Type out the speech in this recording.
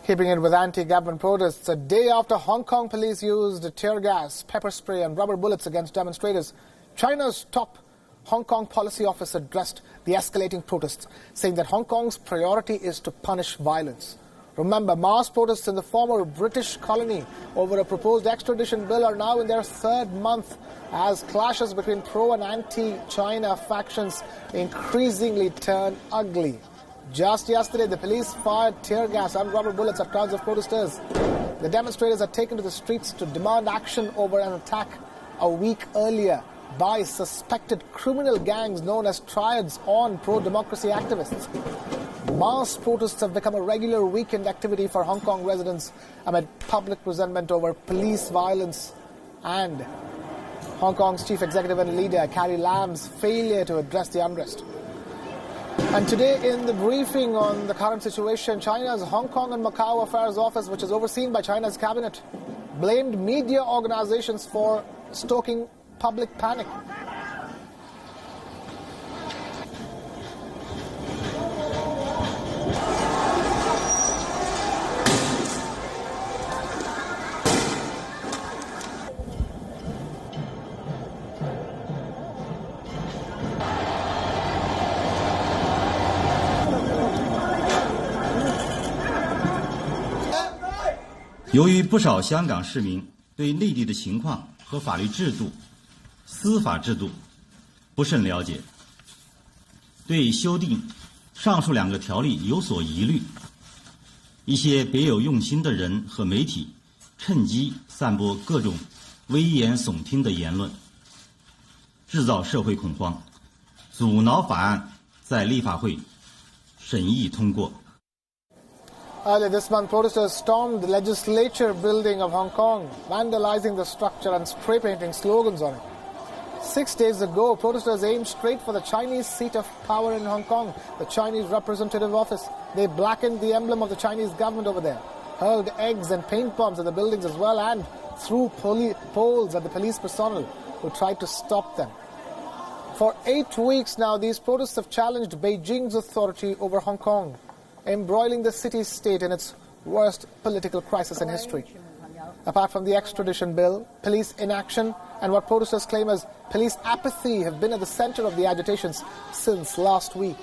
Keeping it with anti-government protests, a day after Hong Kong police used tear gas, pepper spray and rubber bullets against demonstrators, China's top Hong Kong policy office addressed the escalating protests, saying that Hong Kong's priority is to punish violence. Remember, mass protests in the former British colony over a proposed extradition bill are now in their third month as clashes between pro- and anti-China factions increasingly turn ugly. Just yesterday, the police fired tear gas and rubber bullets at crowds of protesters. The demonstrators had taken to the streets to demand action over an attack a week earlier by suspected criminal gangs known as triads on pro-democracy activists. Mass protests have become a regular weekend activity for Hong Kong residents amid public resentment over police violence and Hong Kong's chief executive and leader, Carrie Lam's failure to address the unrest. And today in the briefing on the current situation, China's Hong Kong and Macau Affairs Office, which is overseen by China's cabinet, blamed media organizations for stoking public panic. 由于不少香港市民对内地的情况和法律制度、司法制度不甚了解，对修订上述两个条例有所疑虑，一些别有用心的人和媒体趁机散播各种危言耸听的言论，制造社会恐慌，阻挠法案在立法会审议通过。 Earlier this month, protesters stormed the legislature building of Hong Kong, vandalizing the structure and spray painting slogans on it. 6 days ago, protesters aimed straight for the Chinese seat of power in Hong Kong, the Chinese representative office. They blackened the emblem of the Chinese government over there, hurled eggs and paint bombs at the buildings as well, and threw poles at the police personnel who tried to stop them. For 8 weeks now, these protests have challenged Beijing's authority over Hong Kong, embroiling the city-state in its worst political crisis in history. Apart from the extradition bill, police inaction and what protesters claim as police apathy have been at the center of the agitations since last week.